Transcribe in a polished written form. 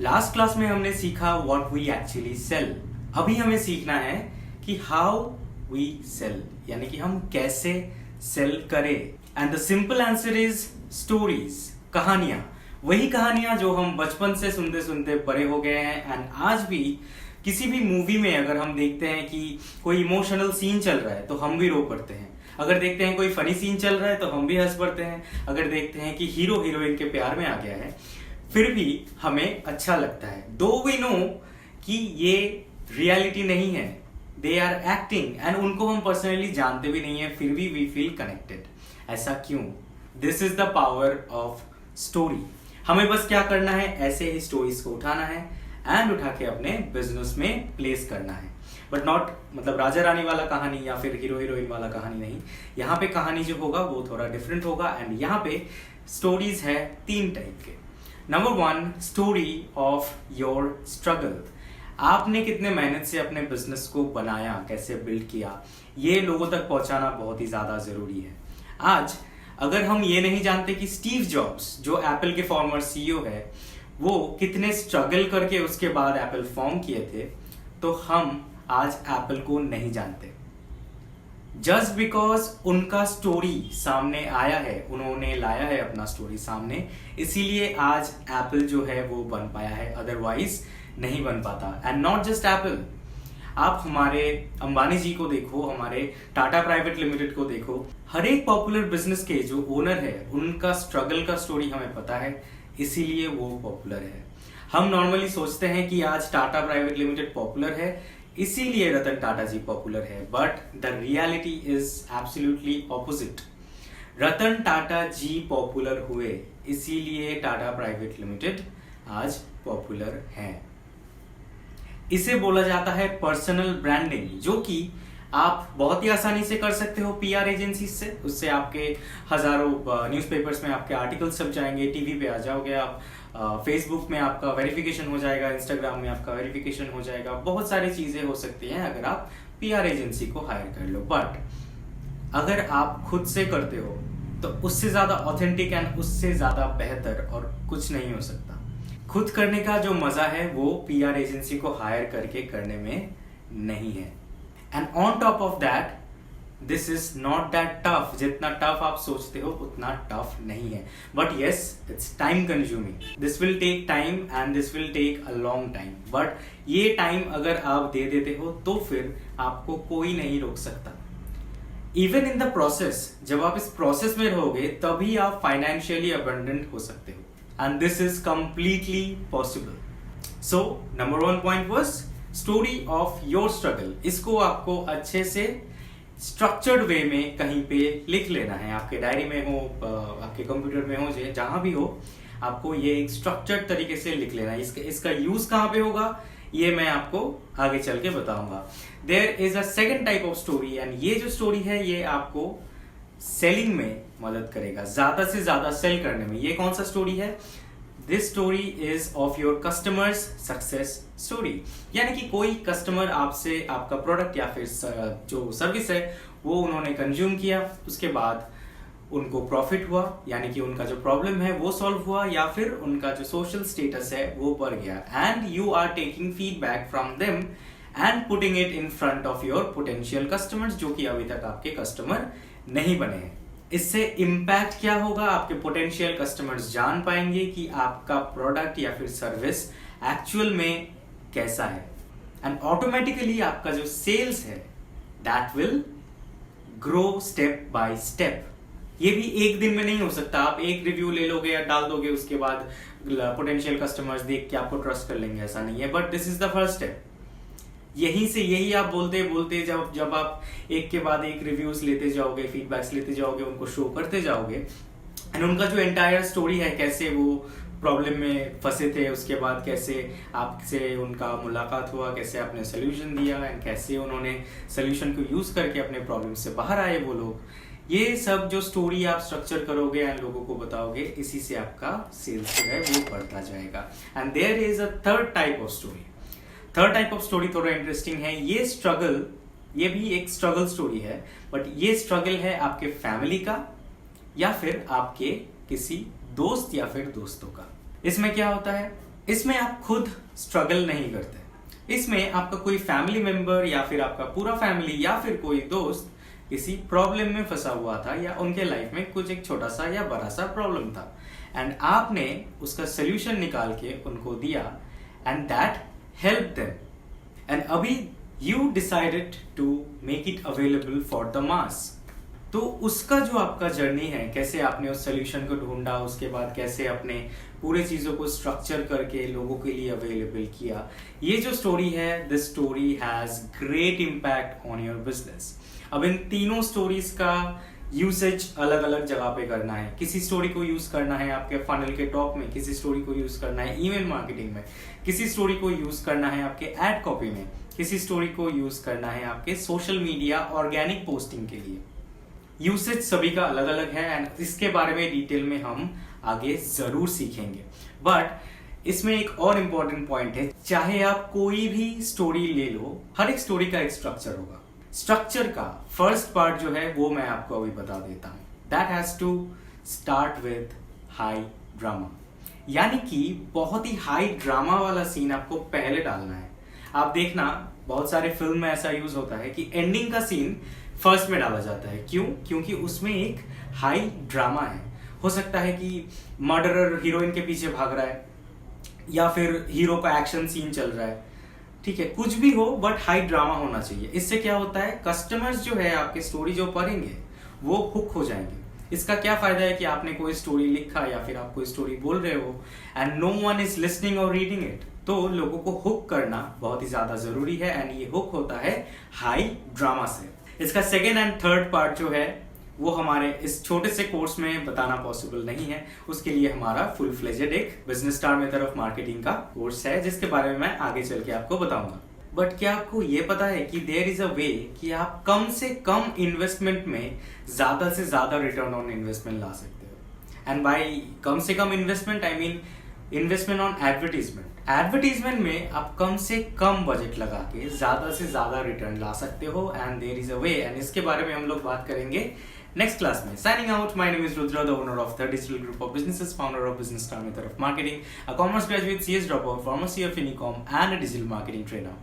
Last class में हमने सीखा व्हाट वी एक्चुअली सेल। अभी हमें सीखना है कि हाउ वी सेल, यानी कि हम कैसे सेल करें। And the simple answer is stories, कहानियां। वही कहानियां जो हम बचपन से सुनते सुनते बड़े हो गए हैं। एंड आज भी किसी भी मूवी में अगर हम देखते हैं कि कोई इमोशनल सीन चल रहा है तो हम भी रो पड़ते हैं। अगर देखते हैं कोई फनी सीन चल रहा है तो हम भी हंस पड़ते हैं। अगर देखते हैं कि हीरो हीरोइन के प्यार में आ गया है फिर भी हमें अच्छा लगता है। दो वी नो कि ये रियलिटी नहीं है, दे आर एक्टिंग, एंड उनको हम पर्सनली जानते भी नहीं है, फिर भी वी फील कनेक्टेड। ऐसा क्यों? This is the power of story. हमें बस क्या करना है, ऐसे ही स्टोरीज को उठाना है एंड उठा के अपने बिजनेस में प्लेस करना है। बट नॉट मतलब राजा रानी वाला कहानी या फिर हीरो हीरोइन वाला कहानी नहीं। यहाँ पे कहानी जो होगा वो थोड़ा डिफरेंट होगा। एंड यहाँ पे स्टोरीज है 3 टाइप के। Number 1, story of your struggle. आपने कितने मेहनत से अपने बिजनेस को बनाया, कैसे बिल्ड किया, ये लोगों तक पहुंचाना बहुत ही ज्यादा जरूरी है। आज अगर हम ये नहीं जानते कि स्टीव जॉब्स जो एप्पल के फॉर्मर सीईओ है वो कितने स्ट्रगल करके उसके बाद एप्पल फॉर्म किए थे, तो हम आज एप्पल को नहीं जानते। जस्ट बिकॉज उनका स्टोरी सामने आया है, उन्होंने लाया है अपना स्टोरी सामने, इसीलिए आज एप्पल जो है वो बन पाया है, अदरवाइज नहीं बन पाता। एंड नॉट जस्ट एप्पल, आप हमारे अंबानी जी को देखो, हमारे टाटा प्राइवेट लिमिटेड को देखो, हर एक पॉपुलर बिजनेस के जो ओनर है उनका स्ट्रगल का स्टोरी हमें पता है, इसीलिए वो पॉपुलर है। हम नॉर्मली सोचते हैं कि आज टाटा प्राइवेट लिमिटेड पॉपुलर है इसीलिए रतन टाटा जी पॉपुलर है, but the reality is absolutely opposite. Ratan Tata ji popular हुए इसीलिए टाटा प्राइवेट लिमिटेड आज पॉपुलर है। इसे बोला जाता है पर्सनल ब्रांडिंग, जो कि आप बहुत ही आसानी से कर सकते हो पीआर एजेंसी से। उससे आपके हजारों न्यूज़पेपर्स में आपके आर्टिकल्स छप जाएंगे, टीवी पे आ जाओगे आप, फेसबुक में आपका वेरिफिकेशन हो जाएगा, इंस्टाग्राम में आपका वेरिफिकेशन हो जाएगा, बहुत सारी चीजें हो सकती हैं अगर आप पीआर एजेंसी को हायर कर लो। बट अगर आप खुद से करते हो तो उससे ज्यादा ऑथेंटिक एंड उससे ज्यादा बेहतर और कुछ नहीं हो सकता। खुद करने का जो मजा है वो पीआर एजेंसी को हायर करके करने में नहीं है। And on top of that this is not that tough. जितना टफ आप सोचते हो उतना टफ नहीं है, but yes it's time consuming. This will take time and this will take a long time, but ये टाइम अगर आप दे देते हो तो फिर आपको कोई नहीं रोक सकता। इवन इन द प्रोसेस, जब आप इस प्रोसेस में रहोगे तभी आप फाइनेंशियली अबंडेंट हो सकते हो, and this is completely possible. So number 1 point was story of your struggle. इसको आपको अच्छे से स्ट्रक्चर्ड वे में कहीं पे लिख लेना है, आपके डायरी में हो, आपके कंप्यूटर में हो, जहां भी हो, आपको ये एक स्ट्रक्चर्ड तरीके से लिख लेना है। इसका यूज कहां पे होगा ये मैं आपको आगे चल के बताऊंगा। There is a second type of story, and ये जो स्टोरी है ये आपको सेलिंग में मदद करेगा, ज्यादा से ज्यादा सेल करने में। ये कौन सा स्टोरी है? This story is of your customers success story. यानी कि कोई कस्टमर आपसे आपका प्रोडक्ट या फिर जो सर्विस है वो उन्होंने कंज्यूम किया, उसके बाद उनको प्रॉफिट हुआ, यानी कि उनका जो प्रॉब्लम है वो सॉल्व हुआ, या फिर उनका जो सोशल स्टेटस है वो बढ़ गया, and you are taking feedback from them and putting it in front of your potential customers, जो कि अभी तक आपके कस्टमर नहीं बने हैं। इससे इम्पैक्ट क्या होगा? आपके पोटेंशियल कस्टमर्स जान पाएंगे कि आपका प्रोडक्ट या फिर सर्विस एक्चुअल में कैसा है, एंड ऑटोमेटिकली आपका जो सेल्स है that will grow step by step. ये भी एक दिन में नहीं हो सकता। आप एक रिव्यू ले लोगे या डाल दोगे, उसके बाद पोटेंशियल कस्टमर्स देख के आपको ट्रस्ट कर लेंगे, ऐसा नहीं है। But this is the first step. यही आप बोलते बोलते जब आप एक के बाद एक रिव्यूज लेते जाओगे, फीडबैक्स लेते जाओगे, उनको शो करते जाओगे, एंड उनका जो एंटायर स्टोरी है, कैसे वो प्रॉब्लम में फंसे थे, उसके बाद कैसे आपसे उनका मुलाकात हुआ, कैसे आपने सोल्यूशन दिया, एंड कैसे उन्होंने सोल्यूशन को यूज करके अपने प्रॉब्लम से बाहर आए वो लोग, ये सब जो स्टोरी आप स्ट्रक्चर करोगे एंड लोगों को बताओगे, इसी से आपका सेल्स जो है वो बढ़ता जाएगा। And there is a third type of story. Third type of story थोड़ा इंटरेस्टिंग है। ये स्ट्रगल, ये भी एक स्ट्रगल स्टोरी है, बट ये स्ट्रगल है आपके फैमिली का या फिर आपके किसी दोस्त या फिर दोस्तों का। इसमें क्या होता है, इसमें आप खुद स्ट्रगल नहीं करते, इसमें आपका कोई फैमिली मेंबर या फिर आपका पूरा फैमिली या फिर कोई दोस्त किसी प्रॉब्लम में फंसा हुआ था या उनके लाइफ में कुछ एक छोटा सा या बड़ा सा प्रॉब्लम था एंड आपने उसका सोल्यूशन निकाल के उनको दिया and that help them and अभी you decided to make it available for the mass. तो उसका जो आपका जर्नी है, कैसे आपने उस सोल्यूशन को ढूंढा, उसके बाद कैसे अपने पूरे चीजों को स्ट्रक्चर करके लोगों के लिए अवेलेबल किया, ये जो स्टोरी है, this story has great impact on your business. अब इन तीनों स्टोरीज का यूसेज अलग अलग जगह पे करना है। किसी स्टोरी को यूज करना है आपके फनल के टॉप में, किसी स्टोरी को यूज करना है ईमेल मार्केटिंग में, किसी स्टोरी को यूज करना है आपके एड कॉपी में, किसी स्टोरी को यूज करना है आपके सोशल मीडिया ऑर्गेनिक पोस्टिंग के लिए। यूसेज सभी का अलग अलग है एंड इसके बारे में डिटेल में हम आगे जरूर सीखेंगे। बट इसमें एक और इम्पोर्टेंट पॉइंट है, चाहे आप कोई भी स्टोरी ले लो, हर एक स्टोरी का एक स्ट्रक्चर होगा। स्ट्रक्चर का फर्स्ट पार्ट जो है वो मैं आपको अभी बता देता हूं। That has to start with high drama, यानी कि बहुत ही हाई ड्रामा वाला सीन आपको पहले डालना है। आप देखना बहुत सारे फिल्म में ऐसा यूज होता है कि एंडिंग का सीन फर्स्ट में डाला जाता है। क्यों? क्योंकि उसमें एक हाई ड्रामा है। हो सकता है कि मर्डरर हीरोइन के पीछे भाग रहा है या फिर हीरो का एक्शन सीन चल रहा है, ठीक है, कुछ भी हो बट हाई ड्रामा होना चाहिए। इससे क्या होता है, कस्टमर्स जो है आपके स्टोरी जो पढ़ेंगे वो हुक हो जाएंगे। इसका क्या फायदा है कि आपने कोई स्टोरी लिखा या फिर आप कोई स्टोरी बोल रहे हो and no one is listening or reading it, तो लोगों को हुक करना बहुत ही ज्यादा जरूरी है एंड ये हुक होता है हाई ड्रामा से। इसका सेकेंड एंड थर्ड पार्ट जो है वो हमारे इस छोटे से कोर्स में बताना पॉसिबल नहीं है। उसके लिए हमारा फुल फ्लेजेड एक business star method of marketing का कोर्स है जिसके बारे में मैं आगे चल के आपको बताऊंगा। बट क्या आपको ये पता है कि देयर इज अ वे कि आप कम से कम इन्वेस्टमेंट में ज्यादा से ज्यादा रिटर्न ऑन इन्वेस्टमेंट ला सकते हो। एंड बाय कम से कम investment I mean investment on advertisement. Advertisement में आप कम से कम बजट लगा के ज्यादा से ज्यादा रिटर्न ला सकते हो and there is a way, and इसके बारे में हम लोग बात करेंगे नेक्स्ट क्लास में। Signing out, my name is Rudra, the owner of the digital group of businesses, founder of Business Star Method of Marketing, a commerce graduate, CS dropout, pharmacy of Unicom, and a digital marketing trainer.